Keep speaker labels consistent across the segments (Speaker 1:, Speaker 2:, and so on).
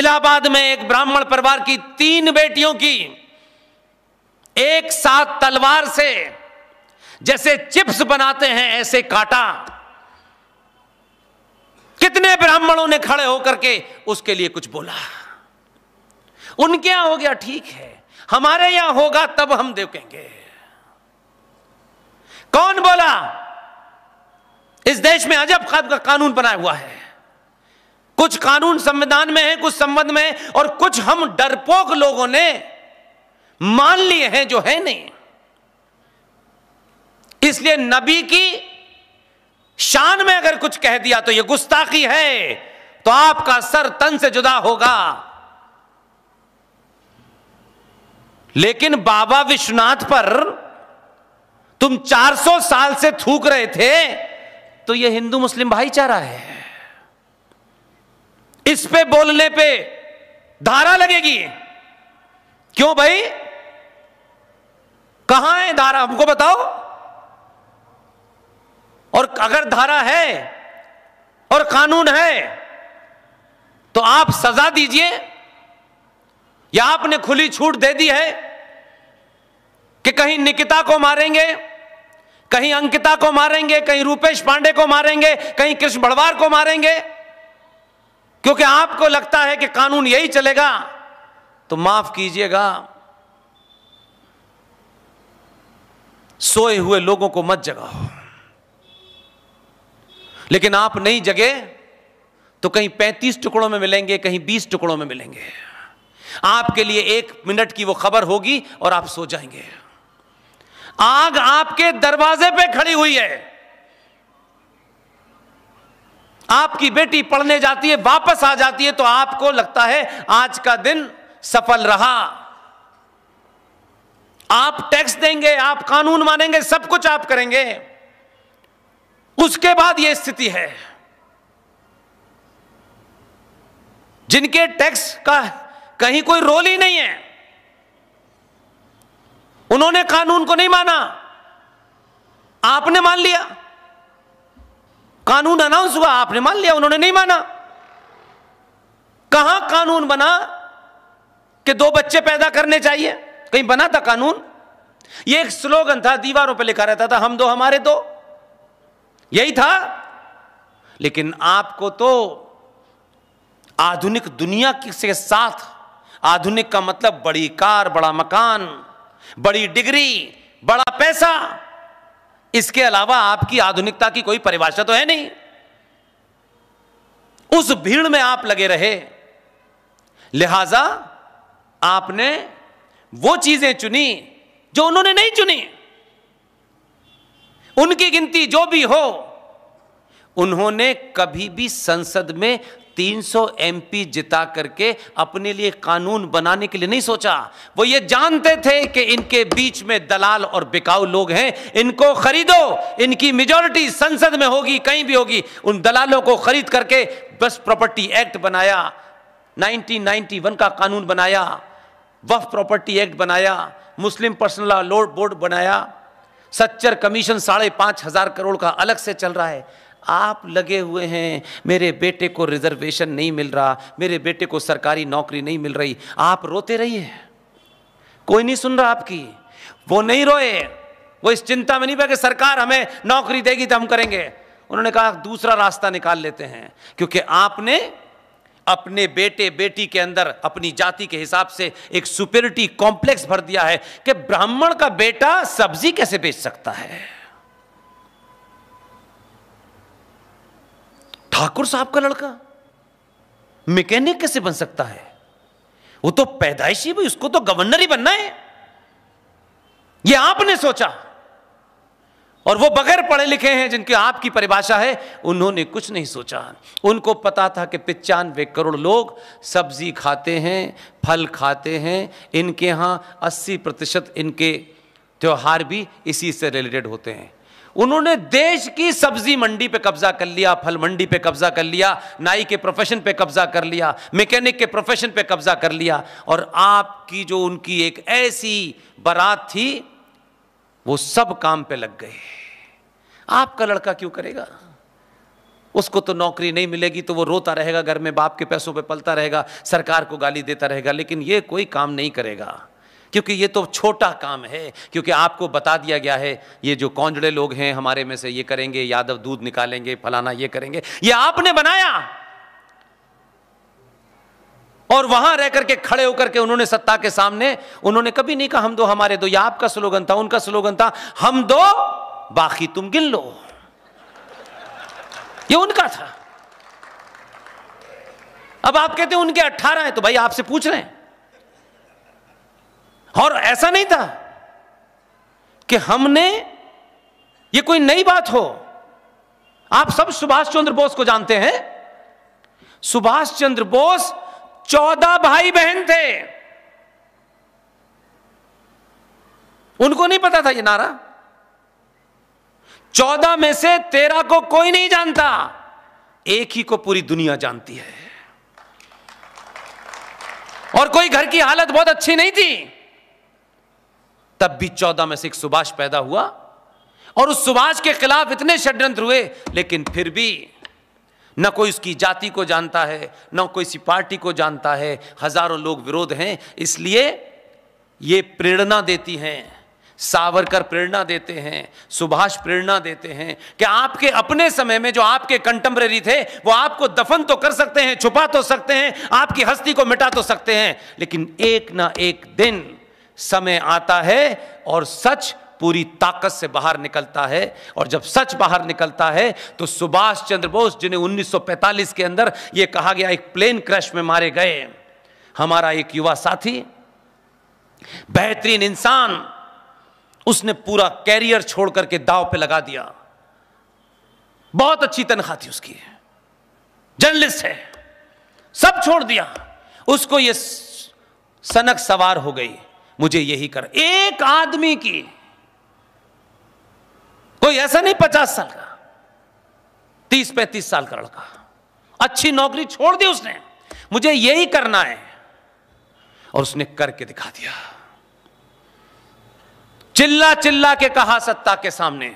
Speaker 1: इलाहाबाद में एक ब्राह्मण परिवार की 3 बेटियों की एक साथ तलवार से जैसे चिप्स बनाते हैं ऐसे काटा। कितने ब्राह्मणों ने खड़े होकर के उसके लिए कुछ बोला। उनके यहां हो गया ठीक है, हमारे यहां होगा तब हम देखेंगे। कौन बोला? इस देश में अजब का कानून बनाया हुआ है। कुछ कानून संविधान में है, कुछ संबंध में है, और कुछ हम डरपोक लोगों ने मान लिए हैं जो है नहीं। इसलिए नबी की शान में अगर कुछ कह दिया तो यह गुस्ताखी है, तो आपका सर तन से जुदा होगा। लेकिन बाबा विश्वनाथ पर तुम 400 साल से थूक रहे थे, तो यह हिंदू मुस्लिम भाईचारा है। इस पे बोलने पे धारा लगेगी। क्यों भाई? कहां है धारा? हमको बताओ। और अगर धारा है और कानून है तो आप सजा दीजिए, या आपने खुली छूट दे दी है कि कहीं निकिता को मारेंगे, कहीं अंकिता को मारेंगे, कहीं रूपेश पांडे को मारेंगे, कहीं कृष्ण भड़वार को मारेंगे, क्योंकि आपको लगता है कि कानून यही चलेगा। तो माफ कीजिएगा, सोए हुए लोगों को मत जगाओ। लेकिन आप नहीं जगे तो कहीं 35 टुकड़ों में मिलेंगे, कहीं 20 टुकड़ों में मिलेंगे। आपके लिए 1 मिनट की वो खबर होगी और आप सो जाएंगे। आग आपके दरवाजे पे खड़ी हुई है। आपकी बेटी पढ़ने जाती है, वापस आ जाती है, तो आपको लगता है आज का दिन सफल रहा। आप टैक्स देंगे, आप कानून मानेंगे, सब कुछ आप करेंगे। उसके बाद यह स्थिति है। जिनके टैक्स का कहीं कोई रोल ही नहीं है, उन्होंने कानून को नहीं माना, आपने मान लिया। कानून अनाउंस हुआ, आपने मान लिया, उन्होंने नहीं माना। कहां कानून बना कि 2 बच्चे पैदा करने चाहिए? कहीं बना था कानून? ये एक स्लोगन था, दीवारों पे लिखा रहता था, हम 2 हमारे 2, यही था। लेकिन आपको तो आधुनिक दुनिया के साथ, आधुनिक का मतलब बड़ी कार, बड़ा मकान, बड़ी डिग्री, बड़ा पैसा, इसके अलावा आपकी आधुनिकता की कोई परिभाषा तो है नहीं। उस भीड़ में आप लगे रहे, लिहाजा आपने वो चीजें चुनी जो उन्होंने नहीं चुनी। उनकी गिनती जो भी हो, उन्होंने कभी भी संसद में 300 एमपी जिता करके अपने लिए कानून बनाने के लिए नहीं सोचा। वो ये जानते थे कि इनके बीच में दलाल और बिकाऊ लोग हैं, इनको खरीदो, इनकी मेजॉरिटी संसद में होगी, कहीं भी होगी। उन दलालों को खरीद करके बस प्रॉपर्टी एक्ट बनाया, 1991 का कानून बनाया, वक्फ प्रॉपर्टी एक्ट बनाया, मुस्लिम पर्सनल लॉ बोर्ड बनाया, सच्चर कमीशन 5,500 करोड़ का अलग से चल रहा है। आप लगे हुए हैं, मेरे बेटे को रिजर्वेशन नहीं मिल रहा, मेरे बेटे को सरकारी नौकरी नहीं मिल रही। आप रोते रहिए, कोई नहीं सुन रहा आपकी। वो नहीं रोए, वो इस चिंता में नहीं पड़े कि सरकार हमें नौकरी देगी तो हम करेंगे। उन्होंने कहा दूसरा रास्ता निकाल लेते हैं, क्योंकि आपने अपने बेटे बेटी के अंदर अपनी जाति के हिसाब से एक सुपीरियरिटी कॉम्प्लेक्स भर दिया है कि ब्राह्मण का बेटा सब्जी कैसे बेच सकता है, ठाकुर साहब का लड़का मैकेनिक कैसे बन सकता है, वो तो पैदाइशी भी, उसको तो गवर्नर ही बनना है। ये आपने सोचा। और वो बगैर पढ़े लिखे हैं जिनकी आपकी परिभाषा है, उन्होंने कुछ नहीं सोचा। उनको पता था कि 95 करोड़ लोग सब्जी खाते हैं, फल खाते हैं, इनके यहां 80% इनके त्योहार भी इसी से रिलेटेड होते हैं। उन्होंने देश की सब्जी मंडी पे कब्जा कर लिया, फल मंडी पे कब्जा कर लिया, नाई के प्रोफेशन पे कब्जा कर लिया, मैकेनिक के प्रोफेशन पे कब्जा कर लिया। और आपकी जो उनकी एक ऐसी बारात थी, वो सब काम पे लग गए। आपका लड़का क्यों करेगा? उसको तो नौकरी नहीं मिलेगी तो वो रोता रहेगा, घर में बाप के पैसों पे पलता रहेगा, सरकार को गाली देता रहेगा, लेकिन ये कोई काम नहीं करेगा, क्योंकि ये तो छोटा काम है। क्योंकि आपको बता दिया गया है ये जो कौंजड़े लोग हैं हमारे में से ये करेंगे, यादव दूध निकालेंगे, फलाना ये करेंगे, ये आपने बनाया। और वहां रह करके खड़े होकर के उन्होंने सत्ता के सामने उन्होंने कभी नहीं कहा हम दो हमारे दो। ये आपका स्लोगन था, उनका स्लोगन था हम दो बाकी तुम गिन लो, ये उनका था। अब आप कहते हैं उनके 18 हैं, तो भाई आपसे पूछ रहे हैं। और ऐसा नहीं था कि हमने, ये कोई नई बात हो। आप सब सुभाष चंद्र बोस को जानते हैं। सुभाष चंद्र बोस 14 भाई बहन थे, उनको नहीं पता था ये नारा। 14 में से 13 को कोई नहीं जानता, एक ही को पूरी दुनिया जानती है। और कोई घर की हालत बहुत अच्छी नहीं थी, तब भी 14 में से एक सुभाष पैदा हुआ। और उस सुभाष के खिलाफ इतने षड्यंत्र हुए, लेकिन फिर भी न कोई उसकी जाति को जानता है, न कोई सी पार्टी को जानता है, हजारों लोग विरोध हैं। इसलिए ये प्रेरणा देती हैं, सावरकर प्रेरणा देते हैं, सुभाष प्रेरणा देते हैं कि आपके अपने समय में जो आपके कंटेम्परेरी थे वो आपको दफन तो कर सकते हैं, छुपा तो सकते हैं, आपकी हस्ती को मिटा तो सकते हैं, लेकिन एक ना एक दिन समय आता है और सच पूरी ताकत से बाहर निकलता है। और जब सच बाहर निकलता है तो सुभाष चंद्र बोस, जिन्हें 1945 के अंदर यह कहा गया एक प्लेन क्रैश में मारे गए, हमारा एक युवा साथी, बेहतरीन इंसान, उसने पूरा कैरियर छोड़ करके दांव पे लगा दिया। बहुत अच्छी तनख्वाह थी उसकी, जर्नलिस्ट है, सब छोड़ दिया। उसको ये सनक सवार हो गई, मुझे यही कर। एक आदमी की, कोई ऐसा नहीं 50 साल का, 30-35 साल का लड़का, अच्छी नौकरी छोड़ दी उसने, मुझे यही करना है, और उसने करके दिखा दिया। चिल्ला चिल्ला के कहा सत्ता के सामने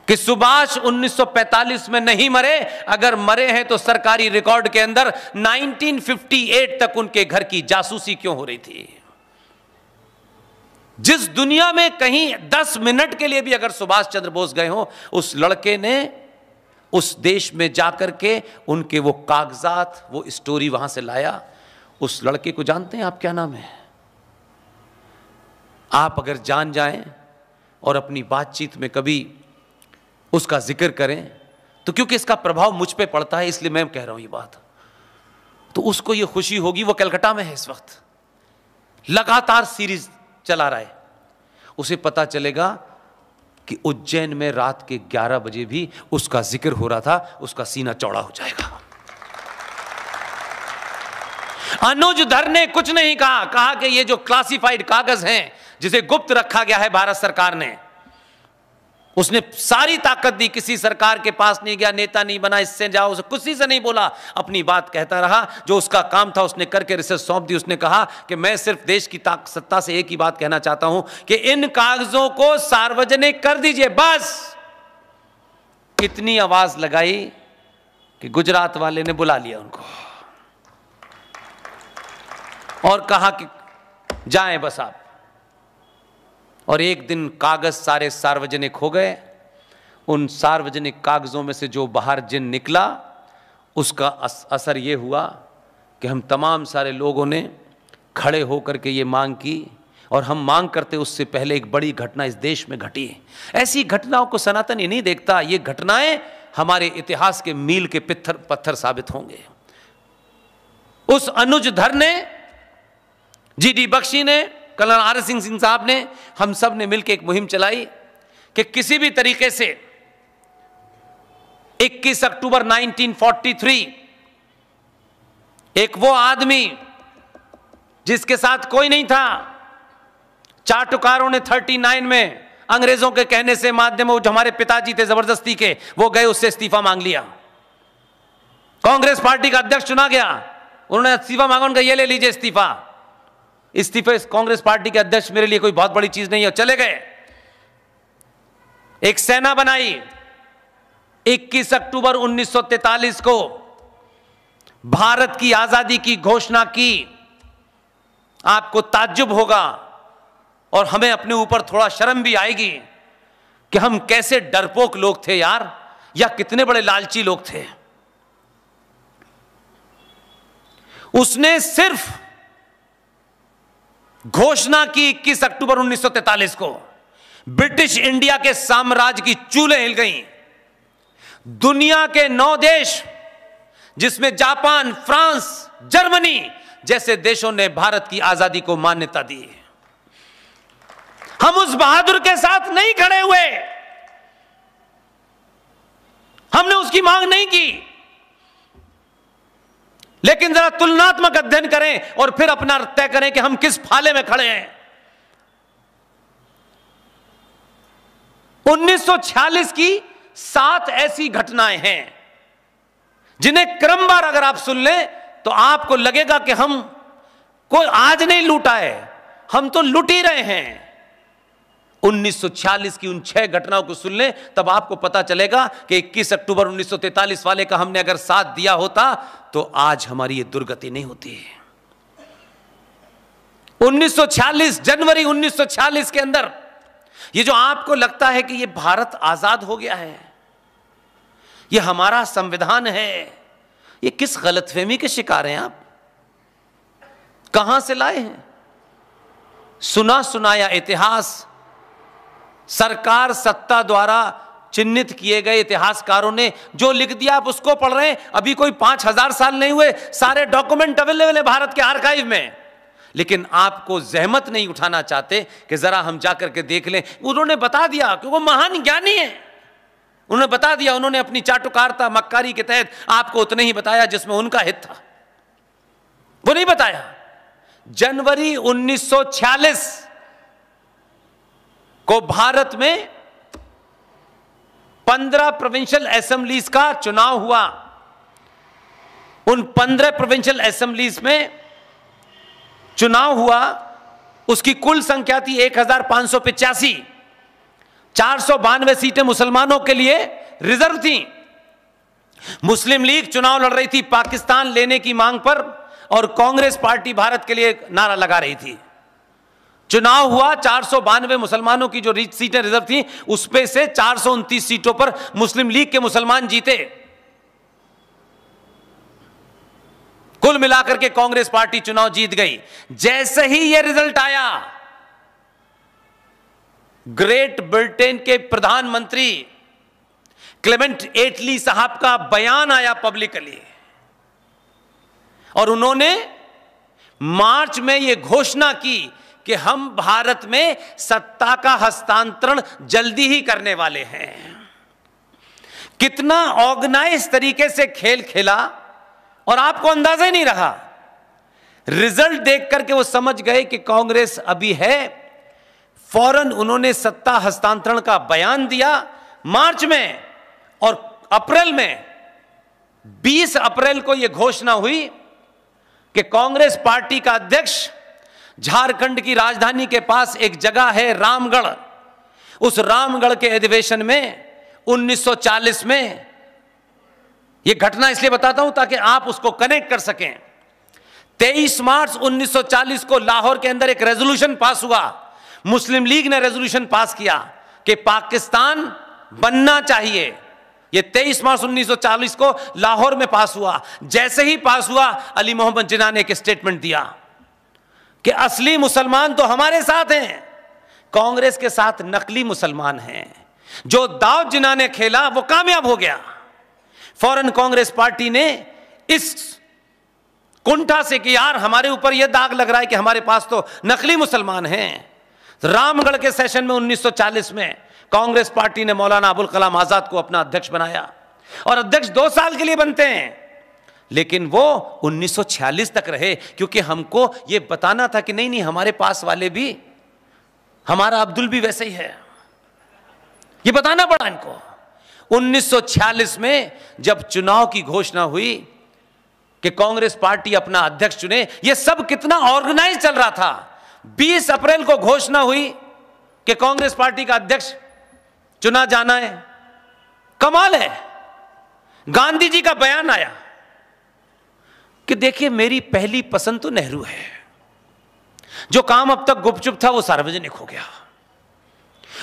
Speaker 1: कि सुभाष 1945 में नहीं मरे, अगर मरे हैं तो सरकारी रिकॉर्ड के अंदर 1958 तक उनके घर की जासूसी क्यों हो रही थी। जिस दुनिया में कहीं 10 मिनट के लिए भी अगर सुभाष चंद्र बोस गए हो, उस लड़के ने उस देश में जाकर के उनके वो कागजात, वो स्टोरी वहां से लाया। उस लड़के को जानते हैं आप, क्या नाम है? आप अगर जान जाएं और अपनी बातचीत में कभी उसका जिक्र करें, तो क्योंकि इसका प्रभाव मुझ पे पड़ता है इसलिए मैं कह रहा हूं ये बात, तो उसको ये खुशी होगी। वो कलकत्ता में है इस वक्त, लगातार सीरीज चला रहा है। उसे पता चलेगा कि उज्जैन में रात के 11 बजे भी उसका जिक्र हो रहा था, उसका सीना चौड़ा हो जाएगा। अनुज धर ने कुछ नहीं कहा, कहा कि ये जो क्लासिफाइड कागज हैं जिसे गुप्त रखा गया है भारत सरकार ने, उसने सारी ताकत दी, किसी सरकार के पास नहीं गया, नेता नहीं बना, इससे जाओ, उसे किसी से नहीं बोला, अपनी बात कहता रहा। जो उसका काम था उसने करके रिसर्च सौंप दी। उसने कहा कि मैं सिर्फ देश की सत्ता से एक ही बात कहना चाहता हूं कि इन कागजों को सार्वजनिक कर दीजिए, बस। इतनी आवाज लगाई कि गुजरात वाले ने बुला लिया उनको और कहा कि जाएं बस आप। और एक दिन कागज सारे सार्वजनिक हो गए। उन सार्वजनिक कागजों में से जो बाहर जिन निकला, उसका असर ये हुआ कि हम तमाम सारे लोगों ने खड़े होकर के ये मांग की, और हम मांग करते उससे पहले एक बड़ी घटना इस देश में घटी। ऐसी घटनाओं को सनातन ही नहीं देखता, ये घटनाएं हमारे इतिहास के मील के पत्थर साबित होंगे। उस अनुज धर ने, जीडी बख्शी ने, कर्नल आर सिंह साहब ने, हम सब ने मिलकर एक मुहिम चलाई कि किसी भी तरीके से 21 अक्टूबर 1943 एक वो आदमी जिसके साथ कोई नहीं था, चाटुकारों ने 39 में अंग्रेजों के कहने से माध्यम, जो हमारे पिताजी थे जबरदस्ती के, वो गए उससे इस्तीफा मांग लिया। कांग्रेस पार्टी का अध्यक्ष चुना गया, उन्होंने इस्तीफा मांगा, उनका ये ले लीजिए इस्तीफा। इस्तीफे कांग्रेस पार्टी के अध्यक्ष मेरे लिए कोई बहुत बड़ी चीज नहीं है, चले गए। एक सेना बनाई, 21 अक्टूबर 1943 को भारत की आजादी की घोषणा की। आपको ताज्जुब होगा और हमें अपने ऊपर थोड़ा शर्म भी आएगी कि हम कैसे डरपोक लोग थे यार, या कितने बड़े लालची लोग थे। उसने सिर्फ घोषणा की 21 अक्टूबर 1943 को, ब्रिटिश इंडिया के साम्राज्य की चूलें हिल गईं। दुनिया के 9 देश, जिसमें जापान, फ्रांस, जर्मनी जैसे देशों ने भारत की आजादी को मान्यता दी। हम उस बहादुर के साथ नहीं खड़े हुए, हमने उसकी मांग नहीं की। लेकिन जरा तुलनात्मक अध्ययन करें और फिर अपना तय करें कि हम किस फाले में खड़े हैं। 1946 की 7 ऐसी घटनाएं हैं जिन्हें क्रमवार अगर आप सुन लें तो आपको लगेगा कि हम कोई आज नहीं लूटा है, हम तो लूट ही रहे हैं। 1946 की उन 6 घटनाओं को सुन लें, तब आपको पता चलेगा कि 21 अक्टूबर 1943 वाले का हमने अगर साथ दिया होता तो आज हमारी ये दुर्गति नहीं होती। 1946, जनवरी 1946 के अंदर, ये जो आपको लगता है कि ये भारत आजाद हो गया है, ये हमारा संविधान है, ये किस गलतफहमी के शिकार हैं आप? कहां से लाए हैं? सुना सुनाया इतिहास, सरकार सत्ता द्वारा चिन्हित किए गए इतिहासकारों ने जो लिख दिया आप उसको पढ़ रहे हैं। अभी कोई 5000 साल नहीं हुए, सारे डॉक्यूमेंट अवेलेबल है भारत के आर्काइव में। लेकिन आपको जहमत नहीं उठाना चाहते कि जरा हम जाकर के देख लें। उन्होंने बता दिया कि वो महान ज्ञानी है, उन्होंने बता दिया, उन्होंने अपनी चाटुकारिता मक्कारी के तहत आपको उतने ही बताया जिसमें उनका हित था, वो नहीं बताया। जनवरी 1946 को भारत में 15 प्रोविंशियल असेंबलीज का चुनाव हुआ। उन 15 प्रोविंशियल असेंबलीज में चुनाव हुआ, उसकी कुल संख्या थी 1585। 492 सीटें मुसलमानों के लिए रिजर्व थी। मुस्लिम लीग चुनाव लड़ रही थी पाकिस्तान लेने की मांग पर, और कांग्रेस पार्टी भारत के लिए नारा लगा रही थी। चुनाव हुआ, 492 मुसलमानों की जो सीटें रिजर्व थी उसपे से 429 सीटों पर मुस्लिम लीग के मुसलमान जीते। कुल मिलाकर के कांग्रेस पार्टी चुनाव जीत गई। जैसे ही यह रिजल्ट आया, ग्रेट ब्रिटेन के प्रधानमंत्री क्लेमेंट एटली साहब का बयान आया पब्लिकली, और उन्होंने मार्च में यह घोषणा की कि हम भारत में सत्ता का हस्तांतरण जल्दी ही करने वाले हैं। कितना ऑर्गेनाइज तरीके से खेल खेला और आपको अंदाजा ही नहीं रहा। रिजल्ट देख करके वो समझ गए कि कांग्रेस अभी है। फौरन उन्होंने सत्ता हस्तांतरण का बयान दिया मार्च में, और अप्रैल में 20 अप्रैल को यह घोषणा हुई कि कांग्रेस पार्टी का अध्यक्ष, झारखंड की राजधानी के पास एक जगह है रामगढ़, उस रामगढ़ के अधिवेशन में 1940 में, यह घटना इसलिए बताता हूं ताकि आप उसको कनेक्ट कर सकें। 23 मार्च 1940 को लाहौर के अंदर एक रेजोल्यूशन पास हुआ। मुस्लिम लीग ने रेजोल्यूशन पास किया कि पाकिस्तान बनना चाहिए। यह 23 मार्च 1940 को लाहौर में पास हुआ। जैसे ही पास हुआ, अली मोहम्मद जिन्ना ने एक स्टेटमेंट दिया कि असली मुसलमान तो हमारे साथ हैं, कांग्रेस के साथ नकली मुसलमान हैं। जो दाऊद जिन्ना ने खेला वो कामयाब हो गया। फौरन कांग्रेस पार्टी ने इस कुंठा से कि यार हमारे ऊपर यह दाग लग रहा है कि हमारे पास तो नकली मुसलमान हैं, रामगढ़ के सेशन में 1940 में कांग्रेस पार्टी ने मौलाना अबुल कलाम आजाद को अपना अध्यक्ष बनाया। और अध्यक्ष 2 साल के लिए बनते हैं, लेकिन वो 1946 तक रहे, क्योंकि हमको ये बताना था कि नहीं नहीं हमारे पास वाले भी, हमारा अब्दुल भी वैसे ही है, ये बताना पड़ा इनको। 1946 में जब चुनाव की घोषणा हुई कि कांग्रेस पार्टी अपना अध्यक्ष चुने, ये सब कितना ऑर्गेनाइज चल रहा था। 20 अप्रैल को घोषणा हुई कि कांग्रेस पार्टी का अध्यक्ष चुना जाना है। कमाल है। गांधी जी का बयान आया कि देखिए मेरी पहली पसंद तो नेहरू है, जो काम अब तक गुपचुप था वो सार्वजनिक हो गया।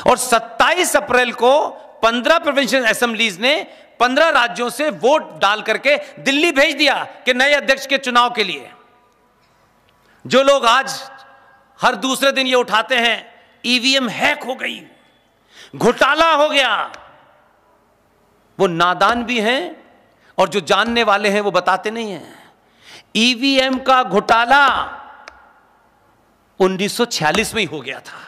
Speaker 1: और 27 अप्रैल को 15 प्रोविंशियल असेंबलीज ने 15 राज्यों से वोट डाल करके दिल्ली भेज दिया कि नए अध्यक्ष के चुनाव के लिए। जो लोग आज हर दूसरे दिन ये उठाते हैं ईवीएम हैक हो गई, घोटाला हो गया, वो नादान भी हैं और जो जानने वाले हैं वो बताते नहीं हैं। ईवीएम का घोटाला 1946 में ही हो गया था।